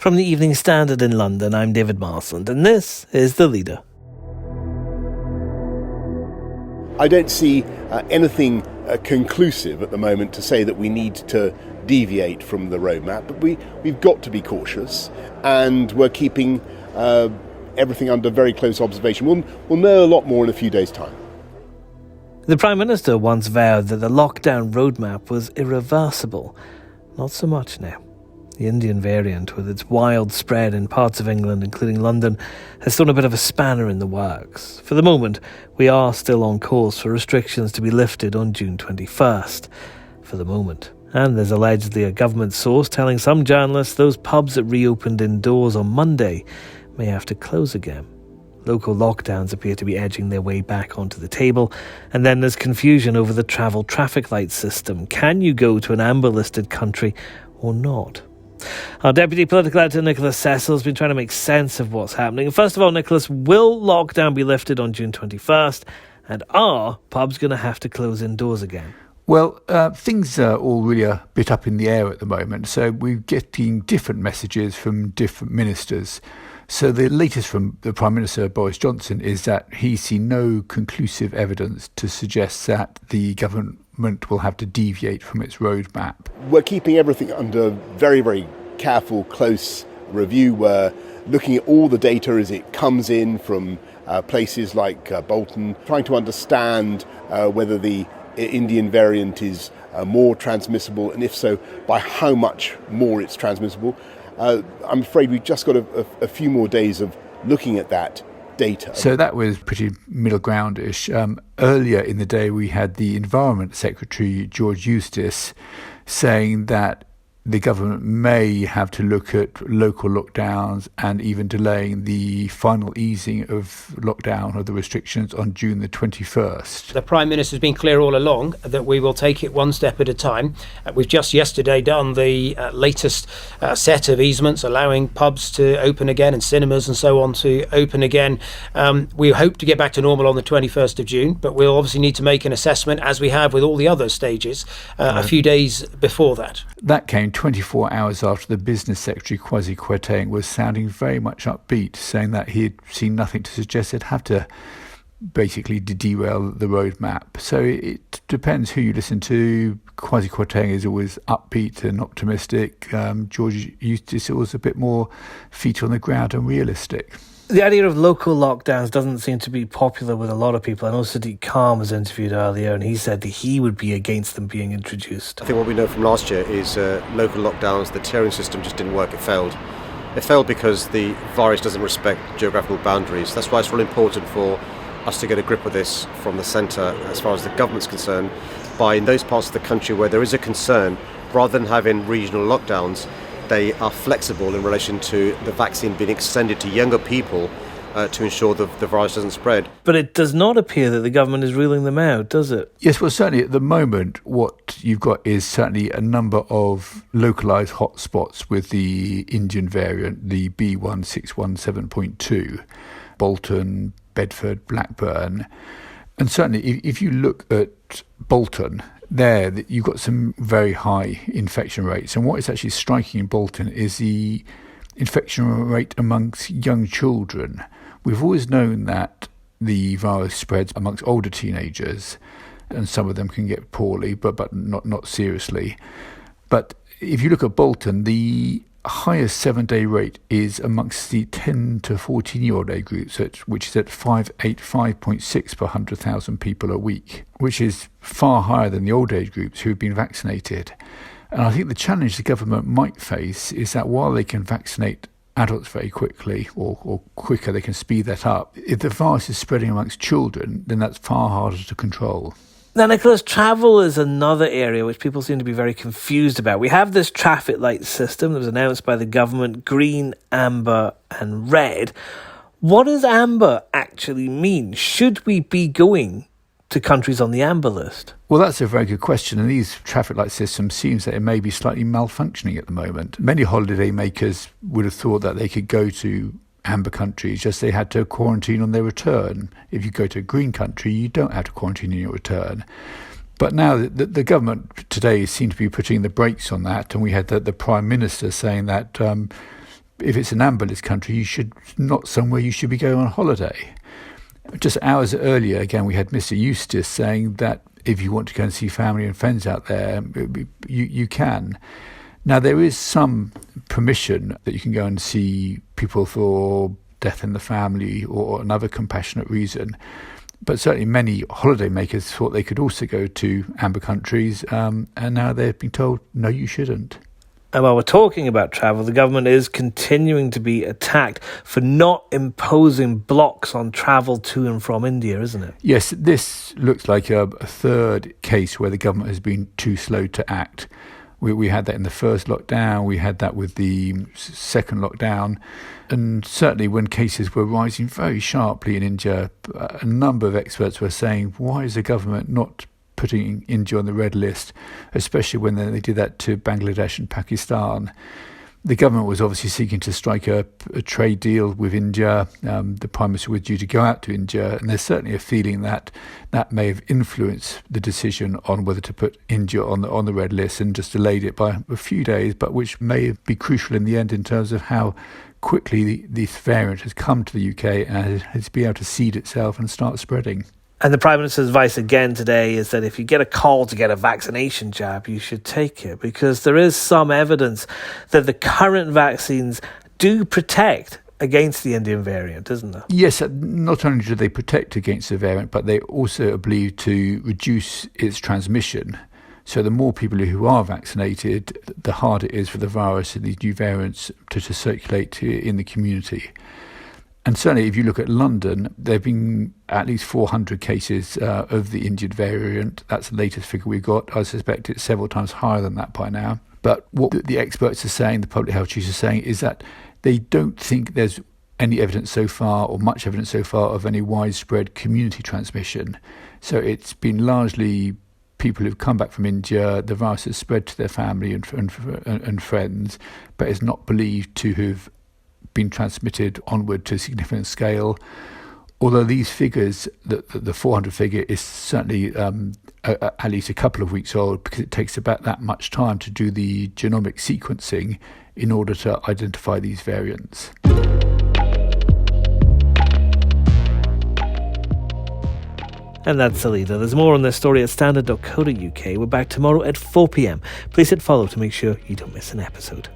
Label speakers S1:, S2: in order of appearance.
S1: From the Evening Standard in London, I'm David Marsland, and this is The Leader.
S2: I don't see anything conclusive at the moment to say that we need to deviate from the roadmap, but we've got to be cautious, and we're keeping everything under very close observation. We'll know a lot more in a few days' time.
S1: The Prime Minister once vowed that the lockdown roadmap was irreversible. Not so much now. The Indian variant, with its wild spread in parts of England, including London, has thrown a bit of a spanner in the works. For the moment, we are still on course for restrictions to be lifted on June 21st. For the moment. And there's allegedly a government source telling some journalists those pubs that reopened indoors on Monday may have to close again. Local lockdowns appear to be edging their way back onto the table. And then there's confusion over the travel traffic light system. Can you go to an amber-listed country or not? Our Deputy Political Editor Nicholas Cecil has been trying to make sense of what's happening. First of all, Nicholas, will lockdown be lifted on June 21st? And are pubs going to have to close indoors again?
S3: Well, things are all really a bit up in the air at the moment. So we're getting different messages from different ministers. So the latest from the Prime Minister, Boris Johnson, is that he's seen no conclusive evidence to suggest that the government will have to deviate from its roadmap.
S2: We're keeping everything under very, very careful, close review. We're looking at all the data as it comes in from places like Bolton, trying to understand whether the Indian variant is more transmissible, and if so, by how much more it's transmissible. I'm afraid we've just got a few more days of looking at that data.
S3: So that was pretty middle ground-ish. Earlier in the day, we had the Environment Secretary, George Eustice, saying that the government may have to look at local lockdowns and even delaying the final easing of lockdown of the restrictions on June the 21st.
S4: The Prime Minister has been clear all along that we will take it one step at a time. We've just yesterday done the latest set of easements allowing pubs to open again and cinemas and so on to open again. We hope to get back to normal on the 21st of June, but we'll obviously need to make an assessment, as we have with all the other stages, a few days before that.
S3: That came 24 hours after the Business Secretary, Kwasi Kwarteng, was sounding very much upbeat, saying that he had seen nothing to suggest they'd have to basically derail the roadmap. So it depends who you listen to. Kwasi Kwarteng is always upbeat and optimistic. George Eustice was a bit more feet on the ground and realistic.
S1: The idea of local lockdowns doesn't seem to be popular with a lot of people. I know Sadiq Khan was interviewed earlier and he said that he would be against them being introduced.
S5: I think what we know from last year is local lockdowns, the tiering system just didn't work, it failed. It failed because the virus doesn't respect geographical boundaries. That's why it's really important for us to get a grip of this from the centre as far as the government's concerned, by in those parts of the country where there is a concern, rather than having regional lockdowns, they are flexible in relation to the vaccine being extended to younger people to ensure that the virus doesn't spread.
S1: But it does not appear that the government is ruling them out, does it?
S3: Yes, well, certainly at the moment, what you've got is certainly a number of localised hotspots with the Indian variant, the B1617.2, Bolton, Bedford, Blackburn. And certainly if you look at Bolton, there you've got some very high infection rates. And what is actually striking in Bolton is the infection rate amongst young children. We've always known that the virus spreads amongst older teenagers, and some of them can get poorly, but not seriously. But if you look at Bolton, the highest 7-day rate is amongst the 10 to 14-year-old age group, which is at 585.6 per 100,000 people a week, which is far higher than the old age groups who have been vaccinated. And I think the challenge the government might face is that while they can vaccinate adults very quickly, or quicker, they can speed that up, if the virus is spreading amongst children, then that's far harder to control.
S1: Now, Nicholas, travel is another area which people seem to be very confused about. We have this traffic light system that was announced by the government, green, amber and red. What does amber actually mean? Should we be going to countries on the amber list?
S3: Well, that's a very good question, and these traffic light systems seems that it may be slightly malfunctioning at the moment. Many holiday makers would have thought that they could go to amber countries, just they had to quarantine on their return. If you go to a green country, you don't have to quarantine on your return. But now the government today seems to be putting the brakes on that, and we had the Prime Minister saying that if it's an amber list country, not somewhere you should be going on holiday. Just hours earlier, again, we had Mr. Eustace saying that if you want to go and see family and friends out there, you can. Now, there is some permission that you can go and see people for death in the family or another compassionate reason. But certainly many holidaymakers thought they could also go to amber countries, and now they've been told, no, you shouldn't.
S1: And while we're talking about travel, the government is continuing to be attacked for not imposing blocks on travel to and from India, isn't it?
S3: Yes, this looks like a third case where the government has been too slow to act. We had that in the first lockdown, we had that with the second lockdown, and certainly when cases were rising very sharply in India, a number of experts were saying, why is the government not putting India on the red list, especially when they did that to Bangladesh and Pakistan? The government was obviously seeking to strike a trade deal with India. The Prime Minister was due to go out to India, and there's certainly a feeling that may have influenced the decision on whether to put India on the red list and just delayed it by a few days, but which may be crucial in the end in terms of how quickly this variant has come to the UK and has been able to seed itself and start spreading.
S1: And the Prime Minister's advice again today is that if you get a call to get a vaccination jab, you should take it, because there is some evidence that the current vaccines do protect against the Indian variant, isn't there?
S3: Yes, not only do they protect against the variant, but they also are believed to reduce its transmission. So the more people who are vaccinated, the harder it is for the virus and these new variants to circulate in the community. And certainly if you look at London, there have been at least 400 cases of the Indian variant. That's the latest figure we got. I suspect it's several times higher than that by now. But what the experts are saying, the public health chiefs are saying, is that they don't think there's any evidence so far, or much evidence so far, of any widespread community transmission. So it's been largely people who've come back from India, the virus has spread to their family and friends, but is not believed to have been transmitted onward to a significant scale. Although these figures, the 400 figure is certainly at least a couple of weeks old, because it takes about that much time to do the genomic sequencing in order to identify these variants.
S1: And that's the leader. There's more on this story at standard.co.uk. We're back tomorrow at 4 p.m. Please hit follow to make sure you don't miss an episode.